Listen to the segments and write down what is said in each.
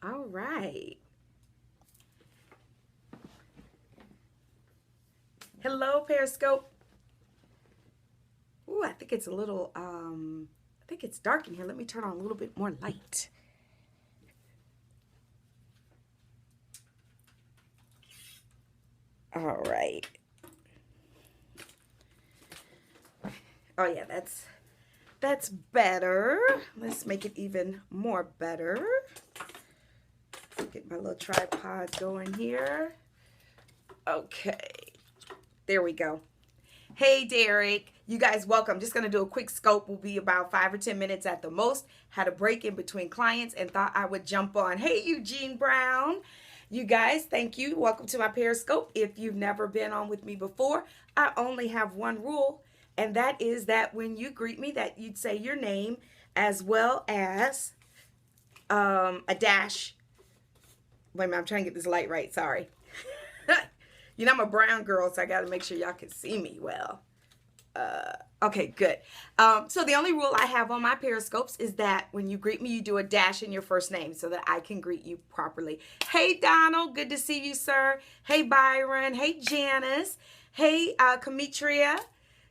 All right. Hello, Periscope. Ooh, I think it's a little, I think it's dark in here. Let me turn on a little bit more light. All right. Oh yeah, that's better. Let's make it even more better. Get my little tripod going here. Okay. There we go. Hey, Derek. You guys, welcome. Just going to do a quick scope. Will be about 5 or 10 minutes at the most. Had a break in between clients and thought I would jump on. Hey, Eugene Brown. You guys, thank you. Welcome to my Periscope. If you've never been on with me before, I only have one rule, and that is that when you greet me, that you'd say your name as well as a dash. Wait a minute, I'm trying to get this light right. Sorry. You know, I'm a brown girl, so I got to make sure y'all can see me well. Okay, good. So the only rule I have on my Periscopes is that when you greet me, you do a dash in your first name so that I can greet you properly. Hey, Donald. Good to see you, sir. Hey, Byron. Hey, Janice. Hey, Kamitria.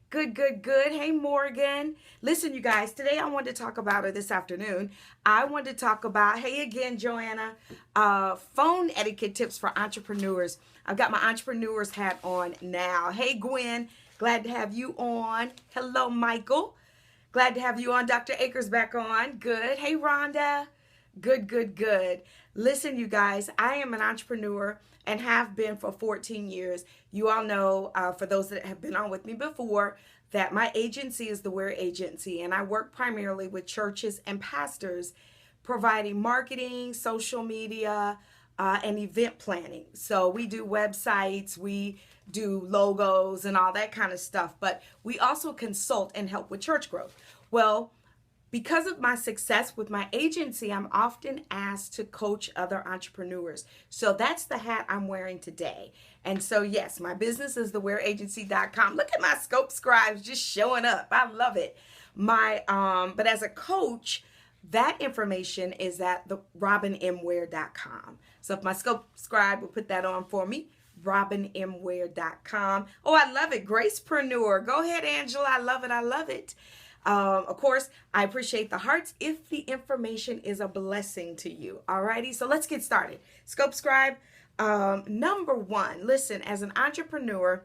Good, good, good. Hey, Morgan. Listen, you guys, today I wanted to talk about, or this afternoon, I wanted to talk about, hey again, Joanna, phone etiquette tips for entrepreneurs. I've got my entrepreneur's hat on now. Hey, Gwen, glad to have you on. Hello, Michael. Glad to have you on. Dr. Akers back on. Good. Hey, Rhonda. Good, good, good. Listen, you guys, I am an entrepreneur and have been for 14 years. You all know, for those that have been on with me before, that my agency is the Wear Agency, and I work primarily with churches and pastors providing marketing, social media, and event planning. So we do websites, we do logos and all that kind of stuff, but we also consult and help with church growth. Well, because of my success with my agency, I'm often asked to coach other entrepreneurs. So that's the hat I'm wearing today. And so, yes, my business is thewearagency.com. Look at my scope scribes just showing up. I love it. But as a coach, that information is at the robinmware.com. So if my scope scribe will put that on for me, robinmware.com. Oh, I love it. Gracepreneur. Go ahead, Angela. I love it. I love it. Of course, I appreciate the hearts if the information is a blessing to you. Alrighty, so let's get started. Scope Scribe, number one, listen, as an entrepreneur,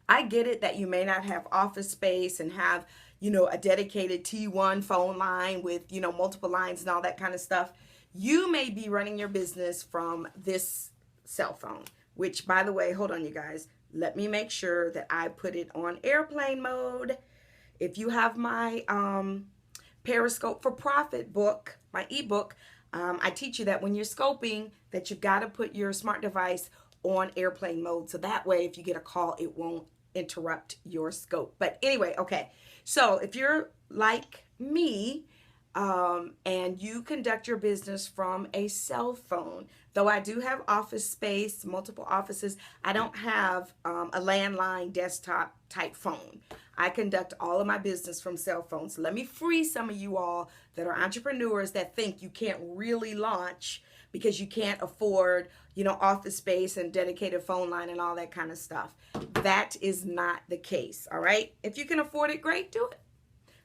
I get it that you may not have office space and have, a dedicated T1 phone line with, multiple lines and all that kind of stuff. You may be running your business from this cell phone, which, by the way, hold on, you guys. Let me make sure that I put it on airplane mode. If you have my Periscope for Profit book, my ebook, I teach you that when you're scoping, that you've got to put your smart device on airplane mode. So that way, if you get a call, it won't interrupt your scope. But anyway, okay. So if you're like me, and you conduct your business from a cell phone, though I do have office space, multiple offices, I don't have a landline desktop type phone. I conduct all of my business from cell phones. So let me free some of you all that are entrepreneurs that think you can't really launch because you can't afford, office space and dedicated phone line and all that kind of stuff. That is not the case, all right? If you can afford it, great, do it.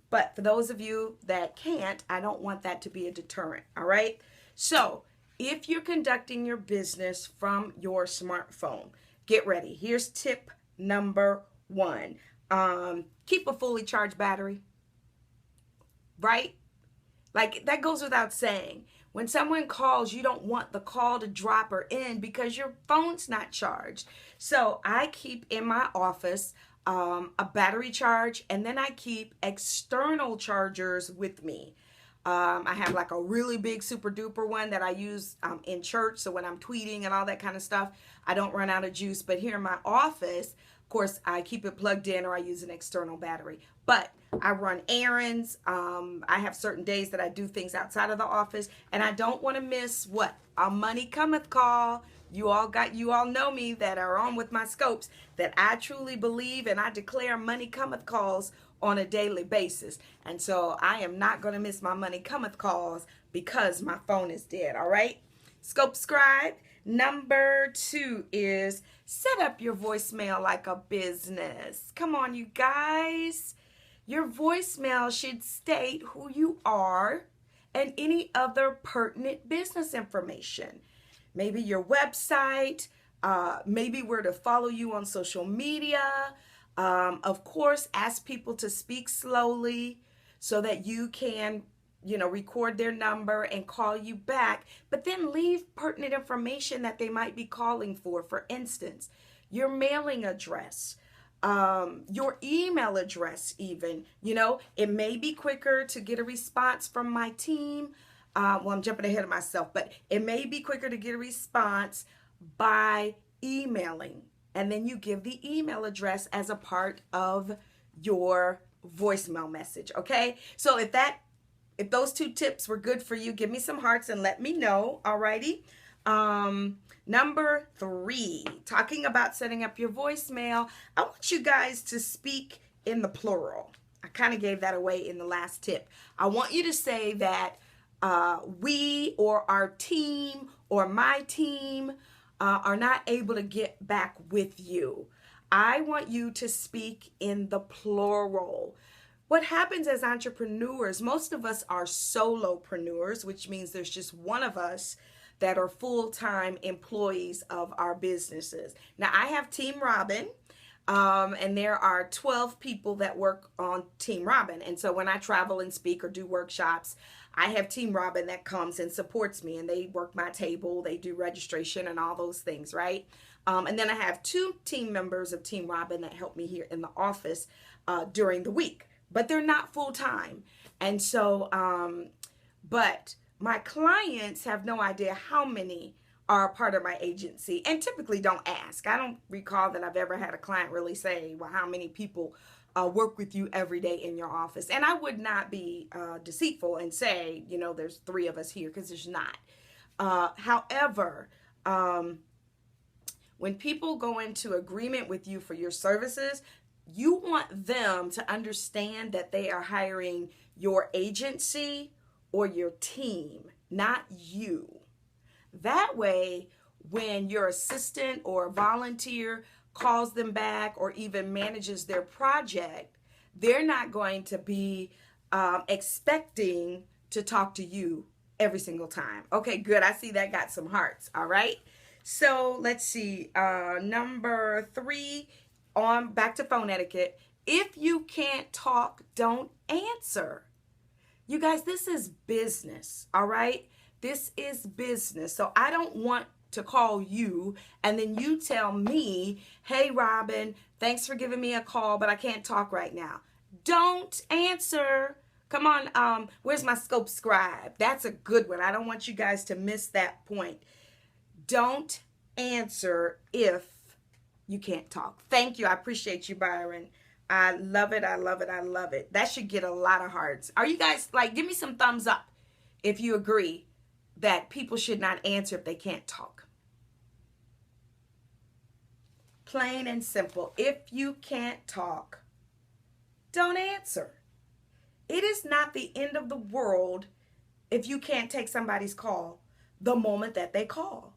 But for those of you that can't, I don't want that to be a deterrent, all right? So if you're conducting your business from your smartphone, get ready. Here's tip number one. Keep a fully charged battery, right? Like that goes without saying. When someone calls, you don't want the call to drop or end because your phone's not charged. So I keep in my office a battery charge, and then I keep external chargers with me. I have like a really big super duper one that I use in church. So when I'm tweeting and all that kind of stuff, I don't run out of juice. But here in my office, of course, I keep it plugged in or I use an external battery. But I run errands. I have certain days that I do things outside of the office, and I don't want to miss what? A money cometh call. You all know me that are on with my scopes, that I truly believe and I declare money cometh calls on a daily basis. And so I am not going to miss my money cometh calls because my phone is dead. All right. Scope scribe. Number 2 is set up your voicemail like a business. Come on, you guys. Your voicemail should state who you are and any other pertinent business information. Maybe your website, maybe where to follow you on social media. Of course, ask people to speak slowly so that you can, record their number and call you back, but then leave pertinent information that they might be calling for. For instance, your mailing address, your email address even. It may be quicker to get a response from my team. Well, I'm jumping ahead of myself, but it may be quicker to get a response by emailing. And then you give the email address as a part of your voicemail message. Okay. So if those 2 tips were good for you, give me some hearts and let me know. Alrighty. Number 3, talking about setting up your voicemail. I want you guys to speak in the plural. I kind of gave that away in the last tip. I want you to say that we or our team or my team are not able to get back with you. I want you to speak in the plural. What happens as entrepreneurs, most of us are solopreneurs, which means there's just one of us that are full-time employees of our businesses. Now, I have Team Robin, and there are 12 people that work on Team Robin. And so when I travel and speak or do workshops, I have Team Robin that comes and supports me, and they work my table, they do registration and all those things, right? And then I have 2 team members of Team Robin that help me here in the office during the week, but they're not full-time. And so, but my clients have no idea how many are a part of my agency and typically don't ask. I don't recall that I've ever had a client really say, well, how many people work with you every day in your office? And I would not be deceitful and say, there's 3 of us here, because there's not. However, when people go into agreement with you for your services, you want them to understand that they are hiring your agency or your team, not you. That way, when your assistant or volunteer calls them back or even manages their project, they're not going to be expecting to talk to you every single time. Okay, good. I see that got some hearts. All right. So let's see. Number 3, on back to phone etiquette. If you can't talk, don't answer. You guys, this is business. All right. This is business. So I don't want to call you and then you tell me, hey, Robin, thanks for giving me a call, but I can't talk right now. Don't answer. Come on. Where's my scope scribe? That's a good one. I don't want you guys to miss that point. Don't answer if you can't talk. Thank you. I appreciate you, Byron. I love it. I love it. I love it. That should get a lot of hearts. Are you guys give me some thumbs up if you agree that people should not answer if they can't talk. Plain and simple. If you can't talk, don't answer. It is not the end of the world if you can't take somebody's call the moment that they call.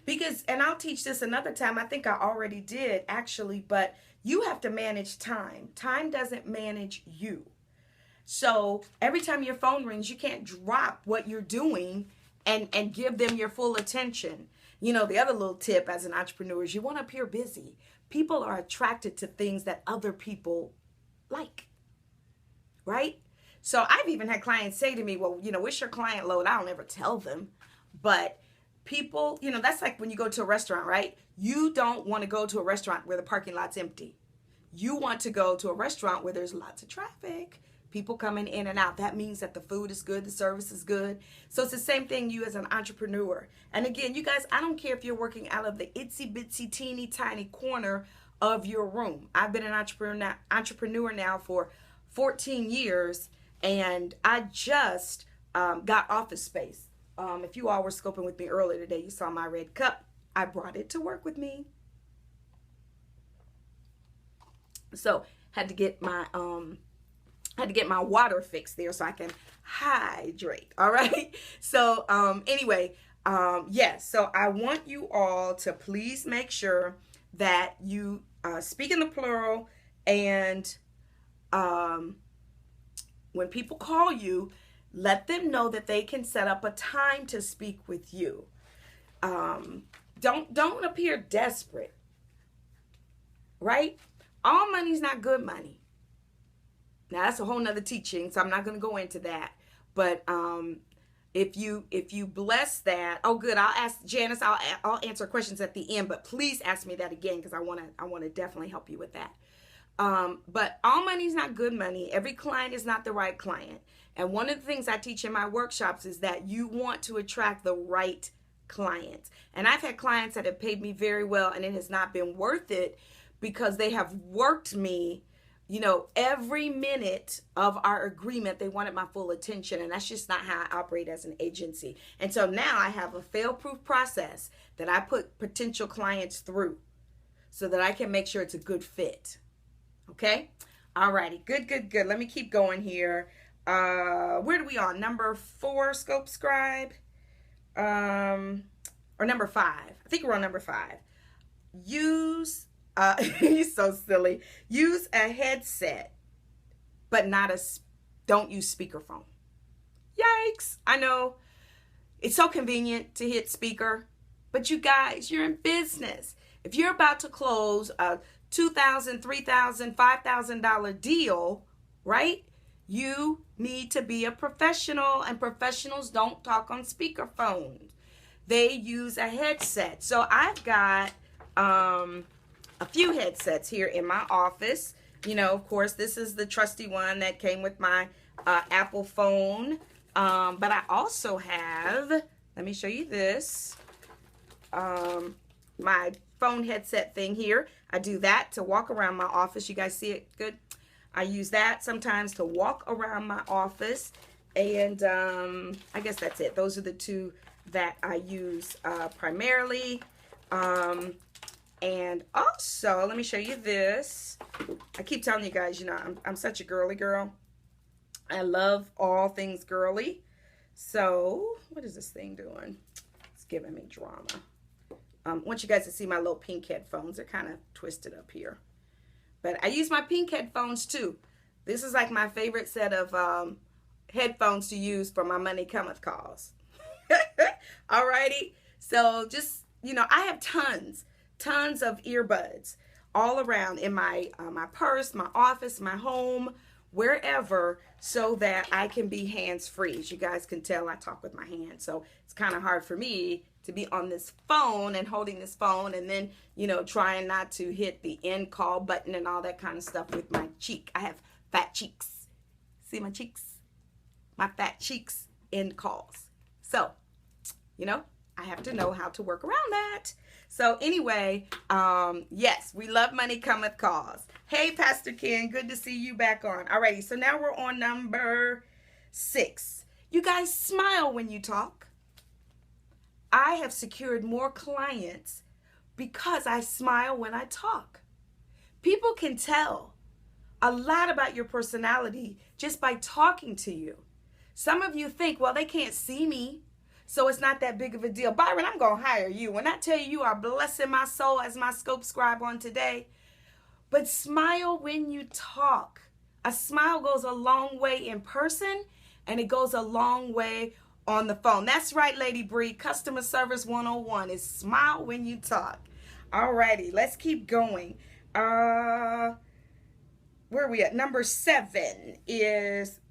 Because, and I'll teach this another time, I think I already did actually, but you have to manage time. Time doesn't manage you. So every time your phone rings, you can't drop what you're doing and give them your full attention. The other little tip as an entrepreneur is you want to appear busy. People are attracted to things that other people like, right? So I've even had clients say to me, well, what's your client load? I don't ever tell them, but people, that's like when you go to a restaurant, right? You don't want to go to a restaurant where the parking lot's empty. You want to go to a restaurant where there's lots of traffic, people coming in and out. That means that the food is good, the service is good. So it's the same thing you as an entrepreneur. And again, you guys, I don't care if you're working out of the itsy bitsy teeny tiny corner of your room. I've been an entrepreneur now for 14 years, and I just got office space. If you all were scoping with me earlier today, you saw my red cup. I brought it to work with me. So had to get my I had to get my water fixed there so I can hydrate. All right. So anyway, yes. So I want you all to please make sure that you speak in the plural, and when people call you, let them know that they can set up a time to speak with you. Don't appear desperate, right? All money's not good money. Now that's a whole nother teaching, so I'm not going to go into that. But if you bless that, oh good, I'll ask Janice. I'll answer questions at the end, but please ask me that again, because I want to definitely help you with that. But all money is not good money. Every client is not the right client. And one of the things I teach in my workshops is that you want to attract the right clients. And I've had clients that have paid me very well, and it has not been worth it because they have worked me, every minute of our agreement. They wanted my full attention, and that's just not how I operate as an agency. And so now I have a fail-proof process that I put potential clients through so that I can make sure it's a good fit. Okay? Alrighty. Good. Let me keep going here. Where do we on? Number 4, Scope Scribe? Or number 5. I think we're on number 5. Use, you're so silly. Use a headset, but don't use speakerphone. Yikes. I know. It's so convenient to hit speaker, but you guys, you're in business. If you're about to close a $2,000, $3,000, $5,000 deal, right? You need to be a professional, and professionals don't talk on speakerphones. They use a headset. So I've got a few headsets here in my office. Of course, this is the trusty one that came with my Apple phone. But I also have, let me show you this, my phone headset thing here. I do that to walk around my office. You guys see it good? I use that sometimes to walk around my office. And I guess that's it. Those are the two that I use primarily. And also, let me show you this. I keep telling you guys, I'm such a girly girl. I love all things girly. So, what is this thing doing? It's giving me drama. I want you guys to see my little pink headphones. They're kind of twisted up here. But I use my pink headphones too. This is like my favorite set of headphones to use for my money cometh calls. Alrighty. So just, I have tons of earbuds all around in my purse, my office, my home, wherever, so that I can be hands-free. As you guys can tell, I talk with my hands. So it's kind of hard for me to be on this phone and holding this phone and then, trying not to hit the end call button and all that kind of stuff with my cheek. I have fat cheeks. See my cheeks? My fat cheeks end calls. So, I have to know how to work around that. So anyway, yes, we love money cometh calls. Hey, Pastor Ken, good to see you back on. Alrighty, so now we're on number 6. You guys smile when you talk. I have secured more clients because I smile when I talk. People can tell a lot about your personality just by talking to you. Some of you think, well, they can't see me, so it's not that big of a deal. Byron, I'm going to hire you. When I tell you, you are blessing my soul as my Scope Scribe on today. But smile when you talk. A smile goes a long way in person, and it goes a long way on the phone. That's right, Lady Bree. Customer Service 101 is smile when you talk. Alrighty, let's keep going. Where are we at? Number 7 is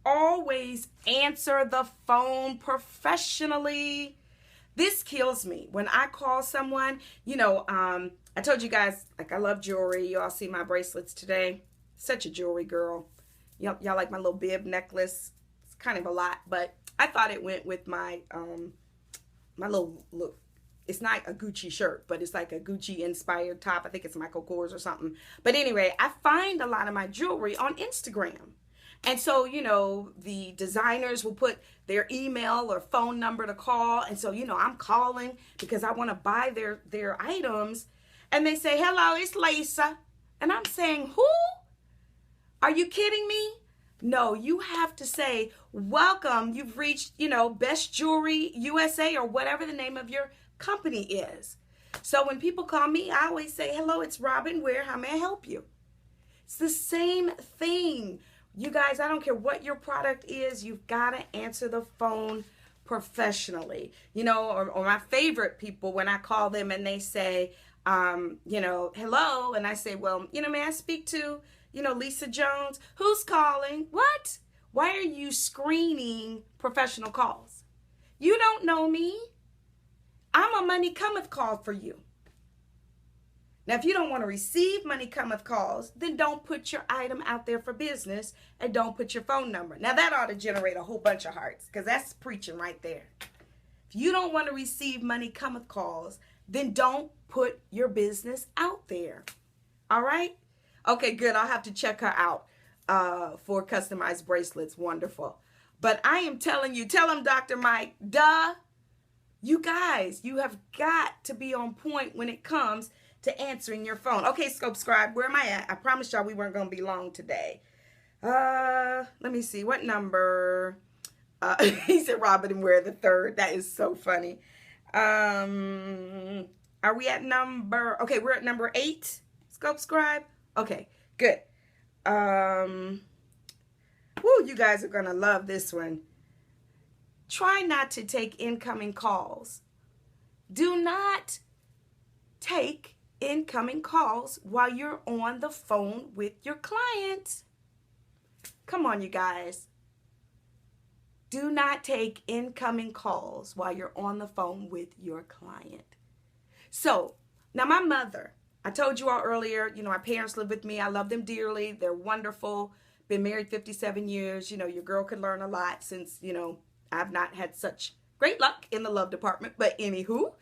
always answer the phone professionally. This kills me. When I call someone, I told you guys, like, I love jewelry. You all see my bracelets today. Such a jewelry girl. Y'all like my little bib necklace. It's kind of a lot, but I thought it went with my my little look. It's not a Gucci shirt, but it's like a Gucci inspired top. I think it's Michael Kors or something. But anyway, I find a lot of my jewelry on Instagram. And so, the designers will put their email or phone number to call. And so, I'm calling because I want to buy their items. And they say, hello, it's Lisa. And I'm saying, who? Are you kidding me? No, you have to say, welcome, you've reached, Best Jewelry USA or whatever the name of your company is. So when people call me, I always say, hello, it's Robin Ware. How may I help you? It's the same thing. You guys, I don't care what your product is, you've got to answer the phone professionally. Or my favorite people, when I call them and they say, hello, and I say, well, may I speak to, Lisa Jones? Who's calling? What? Why are you screening professional calls? You don't know me. I'm a money cometh call for you. Now, if you don't want to receive money cometh calls, then don't put your item out there for business and don't put your phone number. Now, that ought to generate a whole bunch of hearts because that's preaching right there. If you don't want to receive money cometh calls, then don't put your business out there. All right? Okay, good. I'll have to check her out for customized bracelets. Wonderful. But I am telling you, tell him, Dr. Mike, duh. You guys, you have got to be on point when it comes to answering your phone. Okay, Scope Scribe, where am I at? I promised y'all we weren't going to be long today. Let me see. What number? He said Robin Ware the third. That is so funny. Are we at number? Okay, we're at number 8. Scope Scribe. Okay, good. You guys are going to love this one. Try not to take incoming calls. Do not take incoming calls while you're on the phone with your client. Come on, you guys. Do not take incoming calls while you're on the phone with your client. So, now my mother, I told you all earlier, my parents live with me. I love them dearly. They're wonderful. Been married 57 years. Your girl can learn a lot since, I've not had such great luck in the love department. But anywho,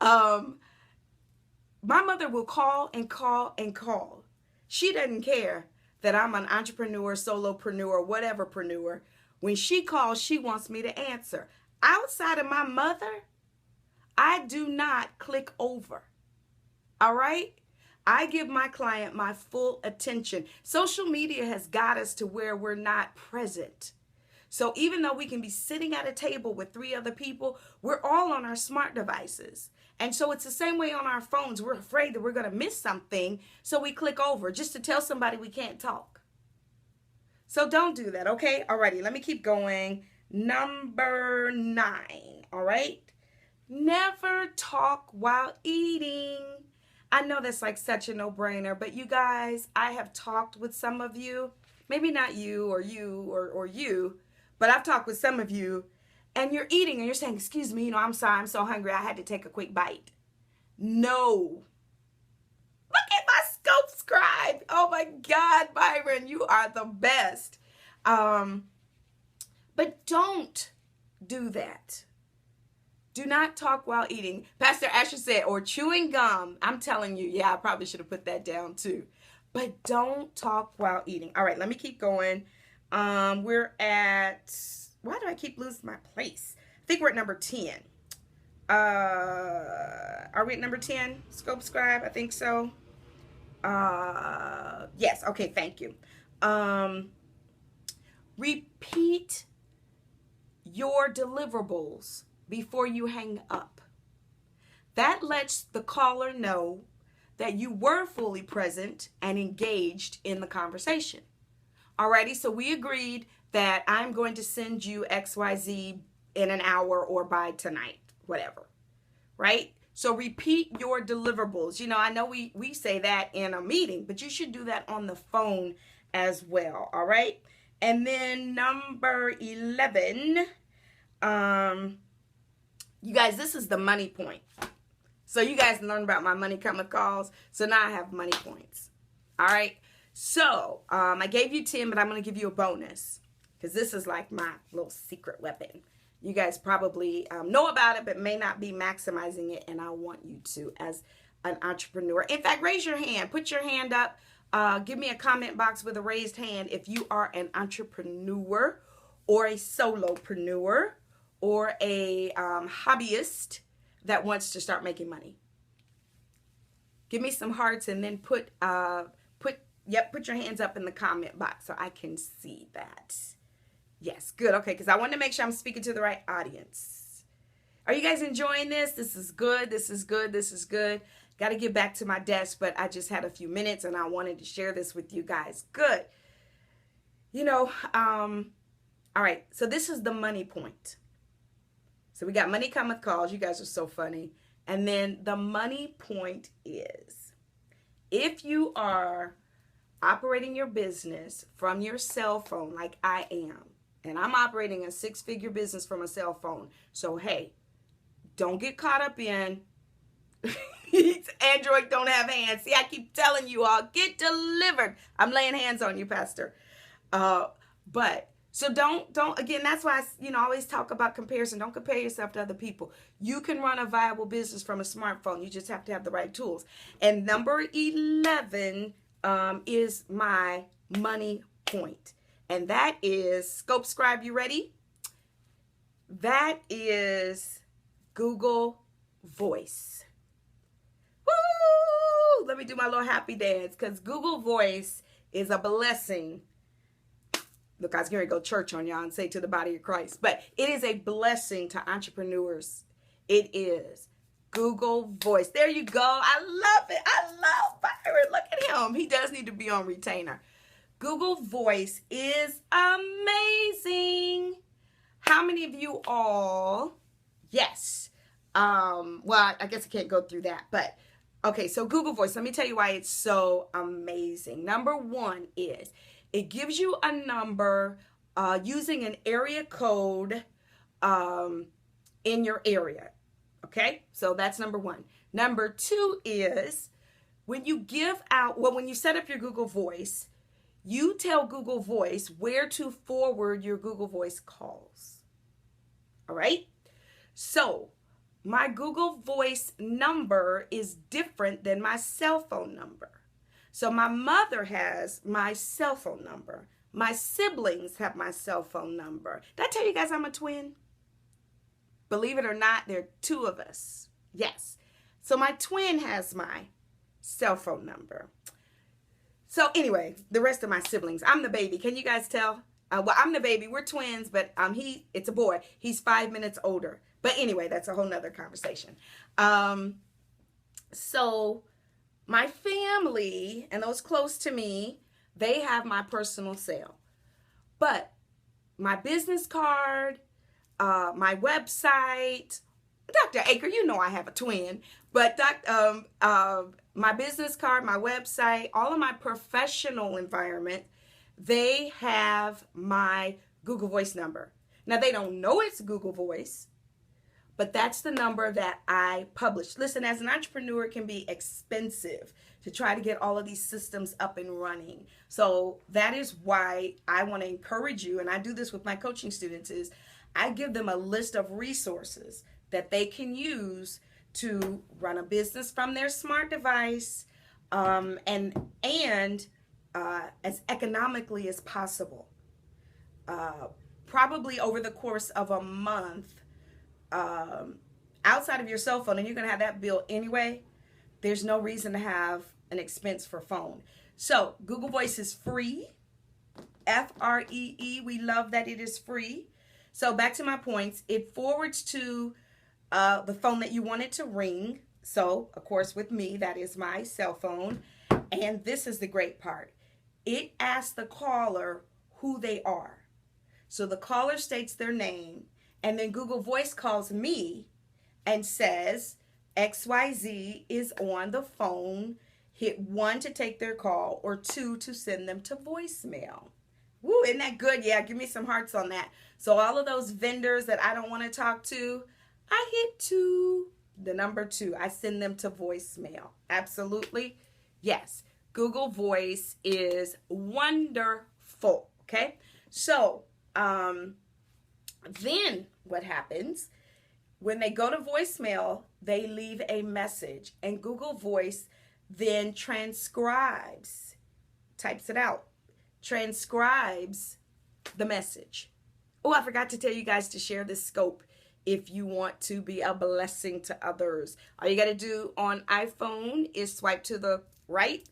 my mother will call and call and call. She doesn't care that I'm an entrepreneur, solopreneur, whateverpreneur. When she calls, she wants me to answer. Outside of my mother, I do not click over. All right? I give my client my full attention. Social media has got us to where we're not present. So even though we can be sitting at a table with 3 other people, we're all on our smart devices. And so it's the same way on our phones. We're afraid that we're going to miss something, so we click over just to tell somebody we can't talk. So don't do that, okay? Alrighty, let me keep going. Number 9, all right? Never talk while eating. I know that's like such a no-brainer, but you guys, I have talked with some of you, maybe not you or you, but I've talked with some of you, and you're eating and you're saying, excuse me, I'm sorry, I'm so hungry, I had to take a quick bite. No. Look at my Scope Scribe. Oh my God, Byron, you are the best. But don't do that. Do not talk while eating. Pastor Asher said, or chewing gum. I'm telling you, yeah, I probably should have put that down too. But don't talk while eating. All right, let me keep going. We're at, why do I keep losing my place? I think we're at number 10. Are we at number 10? Scope Scribe, I think so. Yes, okay, thank you. Repeat your deliverables before you hang up. That lets the caller know that you were fully present and engaged in the conversation. Alrighty, so we agreed that I'm going to send you XYZ in an hour or by tonight, whatever, right? So repeat your deliverables. I know we say that in a meeting, but you should do that on the phone as well, all right? And then number 11, you guys, this is the money point. So you guys learned about my money cometh calls. So now I have money points. All right. So I gave you 10, but I'm going to give you a bonus because this is like my little secret weapon. You guys probably know about it, but may not be maximizing it. And I want you to as an entrepreneur. In fact, raise your hand. Put your hand up. Give me a comment box with a raised hand if you are an entrepreneur or a solopreneur or a hobbyist that wants to start making money. Give me some hearts and then put Yep, put your hands up in the comment box so I can see that. Yes, good. Okay, because I want to make sure I'm speaking to the right audience. Are you guys enjoying this? This is good. This is good. This is good. Got to get back to my desk, but I just had a few minutes and I wanted to share this with you guys. Good. All right, so this is the money point. So we got money cometh calls. You guys are so funny. And then the money point is, if you are operating your business from your cell phone like I am, and I'm operating a 6-figure business from a cell phone. So, hey, don't get caught up in Android don't have hands. See, I keep telling you all, get delivered. I'm laying hands on you, Pastor. But so don't, again, that's why I always talk about comparison. Don't compare yourself to other people. You can run a viable business from a smartphone. You just have to have the right tools. And number 11 is my money point. And that is, Scope Scribe, you ready? That is Google Voice. Woo! Let me do my little happy dance, because Google Voice is a blessing. Look, I was going to go church on y'all and say to the body of Christ. But it is a blessing to entrepreneurs. It is. Google Voice. There you go. I love it. I love Byron. Look at him. He does need to be on retainer. Google Voice is amazing. How many of you all? Yes. Well, I guess I can't go through that, but okay. So Google Voice, let me tell you why it's so amazing. Number 1 is it gives you a number using an area code in your area. Okay. So that's number 1. Number 2 is when you when you set up your Google Voice, you tell Google Voice where to forward your Google Voice calls. All right? So my Google Voice number is different than my cell phone number. So my mother has my cell phone number. My siblings have my cell phone number. Did I tell you guys I'm a twin? Believe it or not, there are 2 of us. Yes. So my twin has my cell phone number. So anyway, the rest of my siblings, I'm the baby. Can you guys tell? Well, I'm the baby. We're twins, but it's a boy. He's 5 minutes older. But anyway, that's a whole nother conversation. So my family and those close to me, they have my personal cell. But my business card, my website, Dr. Aker, you know I have a twin, but my business card, my website, all of my professional environment, they have my Google Voice number. Now, they don't know it's Google Voice, but that's the number that I publish. Listen, as an entrepreneur, it can be expensive to try to get all of these systems up and running. So that is why I want to encourage you, and I do this with my coaching students, is I give them a list of resources that they can use to run a business from their smart device, and as economically as possible. Probably over the course of a month, outside of your cell phone, and you're going to have that bill anyway, there's no reason to have an expense for phone. So Google Voice is free, Free. We love that it is free. So back to my points, it forwards to the phone that you want it to ring. So, of course, with me, that is my cell phone. And this is the great part. It asks the caller who they are. So the caller states their name, and then Google Voice calls me and says, XYZ is on the phone. Hit 1 to take their call, or 2 to send them to voicemail. Woo, isn't that good? Yeah, give me some hearts on that. So all of those vendors that I don't want to talk to, I hit 2, the number 2. I send them to voicemail. Absolutely. Yes. Google Voice is wonderful. Okay. So, then what happens when they go to voicemail, they leave a message, and Google Voice then transcribes, types it out, transcribes the message. Oh, I forgot to tell you guys to share this scope if you want to be a blessing to others. All you got to do on iPhone is swipe to the right,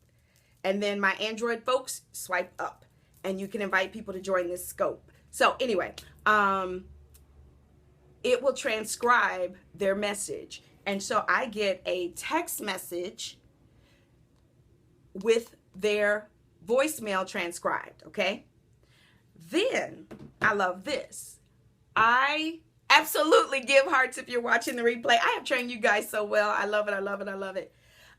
And then my Android folks, swipe up. And you can invite people to join this scope. So anyway, it will transcribe their message. And so I get a text message with their voicemail transcribed, okay? Then, I love this. I absolutely give hearts if you're watching the replay. I have trained you guys so well. I love it, I love it, I love it.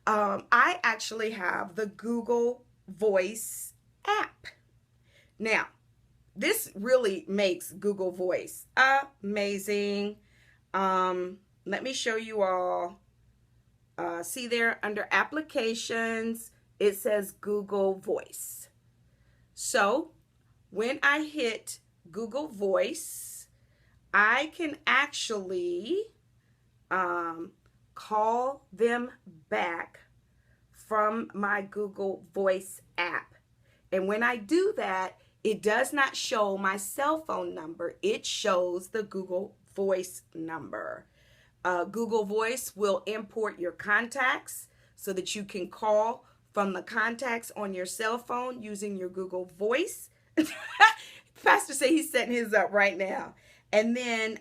I actually have the Google Voice app. Now, this really makes Google Voice amazing. Let me show you all. See there under applications, it says Google Voice. So when I hit Google Voice, I can actually call them back from my Google Voice app. And when I do that, it does not show my cell phone number. It shows the Google Voice number. Google Voice will import your contacts so that you can call from the contacts on your cell phone using your Google Voice. Pastor say he's setting his up right now. And then,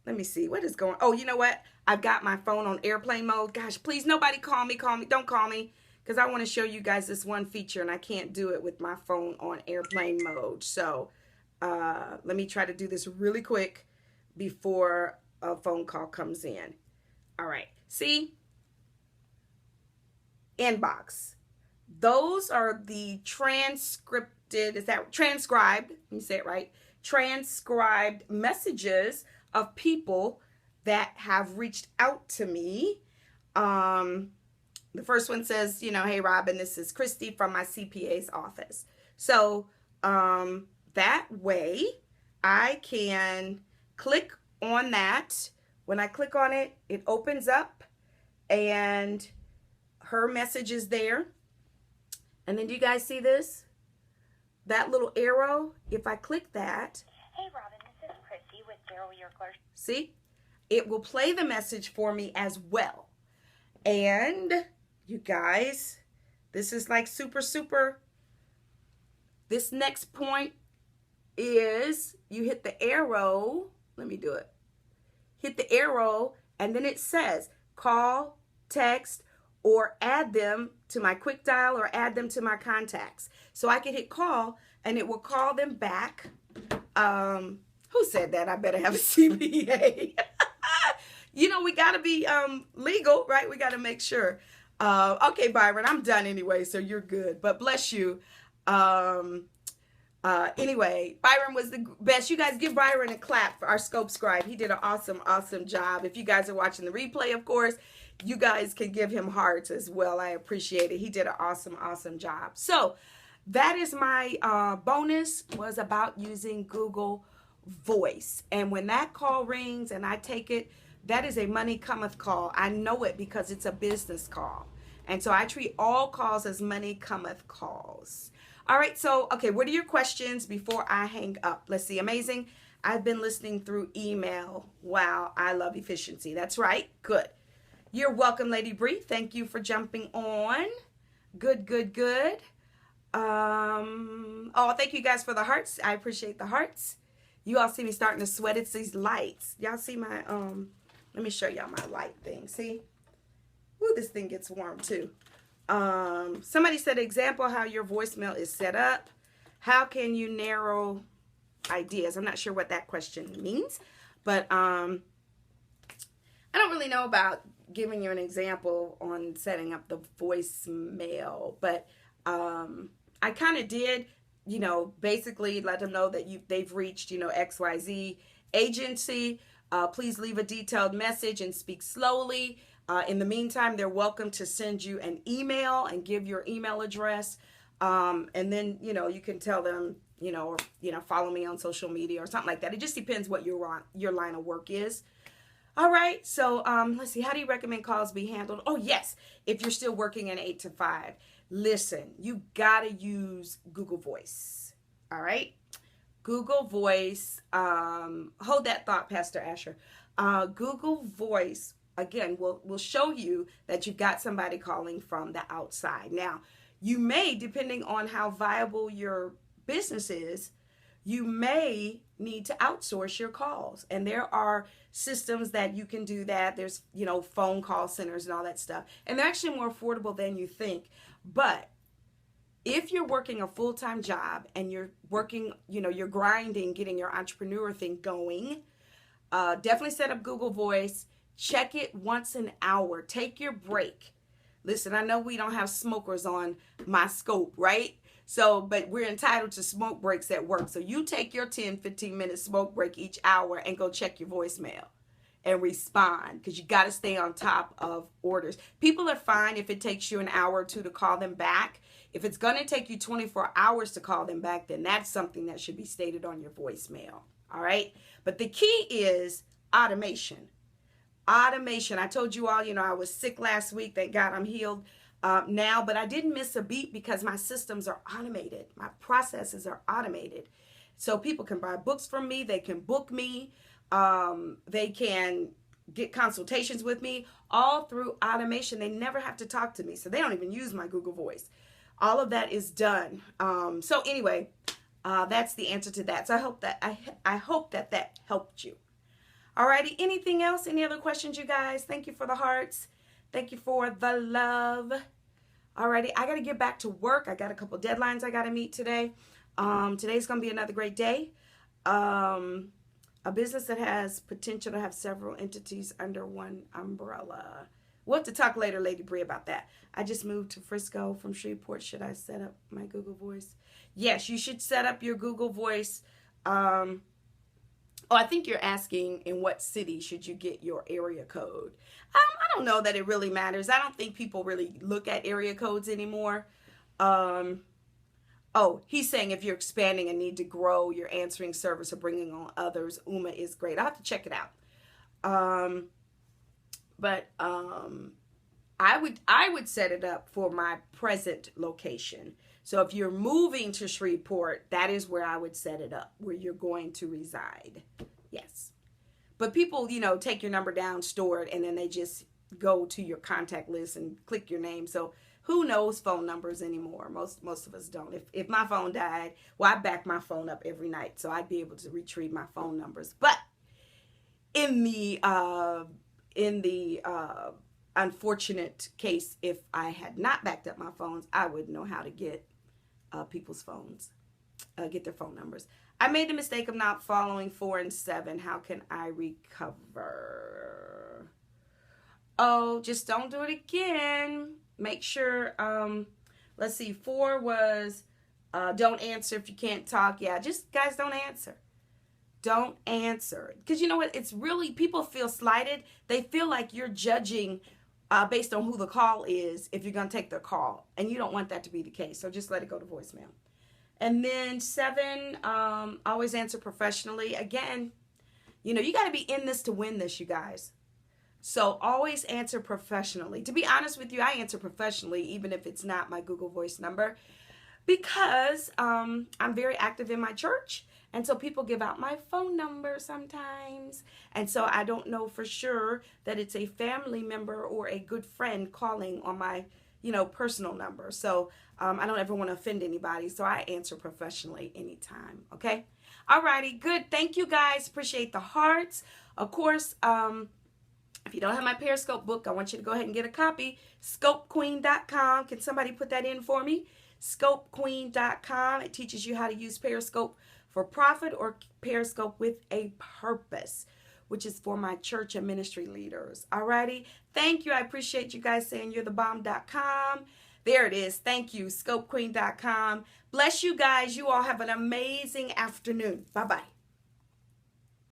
let me see, what is going on? Oh, you know what? I've got my phone on airplane mode. Gosh, please, nobody call me. Don't call me. Because I want to show you guys this one feature, and I can't do it with my phone on airplane mode. So let me try to do this really quick before a phone call comes in. All right. See? Inbox. Those are the transcribed, let me say it right, transcribed messages of people that have reached out to me. The first one says, hey, Robin, this is Christy from my CPA's office. So that way I can click on that. When I click on it, it opens up and her message is there. And then do you guys see this? That little arrow, if I click that. Hey, Robin, this is Christy with Daryl, your clerk. See? It will play the message for me as well. And you guys, this is like super. This next point is you hit the arrow. Let me do it. Hit the arrow, and then it says call, text, or add them to my quick dial or add them to my contacts. So I can hit call, and it will call them back. Who said that? I better have a CPA. We got to be legal, right? We got to make sure. Okay, Byron, I'm done anyway, so you're good. But bless you. Anyway, Byron was the best. You guys give Byron a clap for our Scope Scribe. He did an awesome job. If you guys are watching the replay, of course, you guys can give him hearts as well. I appreciate it. He did an awesome job. So that is my bonus, was about using Google Voice. And when that call rings and I take it, that is a money cometh call. I know it because it's a business call. And so I treat all calls as money cometh calls. All right, so, okay, what are your questions before I hang up? Let's see, amazing. I've been listening through email. Wow, I love efficiency. That's right, good. You're welcome, Lady Bree. Thank you for jumping on. Good. Oh, thank you guys for the hearts. I appreciate the hearts. You all see me starting to sweat. It's these lights. Y'all see my, let me show y'all my light thing. See? Ooh, this thing gets warm too. Somebody said, example how your voicemail is set up. How can you narrow ideas? I'm not sure what that question means, but I don't really know about giving you an example on setting up the voicemail, but I kind of did, basically let them know that they've reached, XYZ agency. Please leave a detailed message and speak slowly. In the meantime, they're welcome to send you an email and give your email address. And then, you can tell them, or, follow me on social media or something like that. It just depends what your line of work is. All right. So let's see. How do you recommend calls be handled? Oh, yes. If you're still working an 8 to 5, listen, you got to use Google Voice. All right. Google Voice. Hold that thought, Pastor Asher. Google Voice again, will show you that you've got somebody calling from the outside. Now, you may, depending on how viable your business is, you may need to outsource your calls. And there are systems that you can do that. There's, phone call centers and all that stuff. And they're actually more affordable than you think. But if you're working a full-time job and you're working, you're grinding, getting your entrepreneur thing going, definitely set up Google Voice. Check it once an hour. Take your break. Listen, I know we don't have smokers on my scope, right? So, but we're entitled to smoke breaks at work. So you take your 10, 15-minute smoke break each hour and go check your voicemail and respond, because you got to stay on top of orders. People are fine if it takes you an hour or two to call them back. If it's going to take you 24 hours to call them back, then that's something that should be stated on your voicemail. All right. But the key is automation. Automation. I told you all, I was sick last week. Thank God I'm healed now, but I didn't miss a beat because my systems are automated. My processes are automated. So people can buy books from me. They can book me. They can get consultations with me all through automation. They never have to talk to me. So they don't even use my Google Voice. All of that is done. So anyway, that's the answer to that. So I hope that helped you. Alrighty, anything else? Any other questions, you guys? Thank you for the hearts. Thank you for the love. Alrighty, I got to get back to work. I got a couple deadlines I got to meet today. Today's going to be another great day. A business that has potential to have several entities under one umbrella. We'll have to talk later, Lady Bree, about that. I just moved to Frisco from Shreveport. Should I set up my Google Voice? Yes, you should set up your Google Voice. I think you're asking in what city should you get your area code. I don't know that it really matters. I don't think people really look at area codes anymore. He's saying if you're expanding and need to grow your answering service or bringing on others, UMA is great. I'll have to check it out. I would set it up for my present location. So if you're moving to Shreveport, that is where I would set it up, where you're going to reside. Yes. But people, take your number down, store it, and then they just go to your contact list and click your name. So who knows phone numbers anymore? Most of us don't. If my phone died, I back my phone up every night, so I'd be able to retrieve my phone numbers. But in the unfortunate case, if I had not backed up my phones, I would know how to get people's phones, get their phone numbers. I made the mistake of not following 4 and 7. How can I recover? Just don't do it again. Make sure, let's see, 4 was don't answer if you can't talk. Yeah, just guys, don't answer. Don't answer. Because you know what? It's really, people feel slighted. They feel like you're judging based on who the call is if you're going to take their call. And you don't want that to be the case. So just let it go to voicemail. And then 7, always answer professionally. Again, you got to be in this to win this, you guys. So always answer professionally. To be honest with you, I answer professionally even if it's not my Google Voice number, because I'm very active in my church. And so people give out my phone number sometimes. And so I don't know for sure that it's a family member or a good friend calling on my, personal number. So I don't ever want to offend anybody. So I answer professionally anytime. Okay. All righty. Good. Thank you guys. Appreciate the hearts. Of course, if you don't have my Periscope book, I want you to go ahead and get a copy. ScopeQueen.com. Can somebody put that in for me? ScopeQueen.com. It teaches you how to use Periscope for profit or Periscope with a purpose, which is for my church and ministry leaders. Alrighty. Thank you. I appreciate you guys saying you're the bomb.com. There it is. Thank you. ScopeQueen.com. Bless you guys. You all have an amazing afternoon. Bye-bye.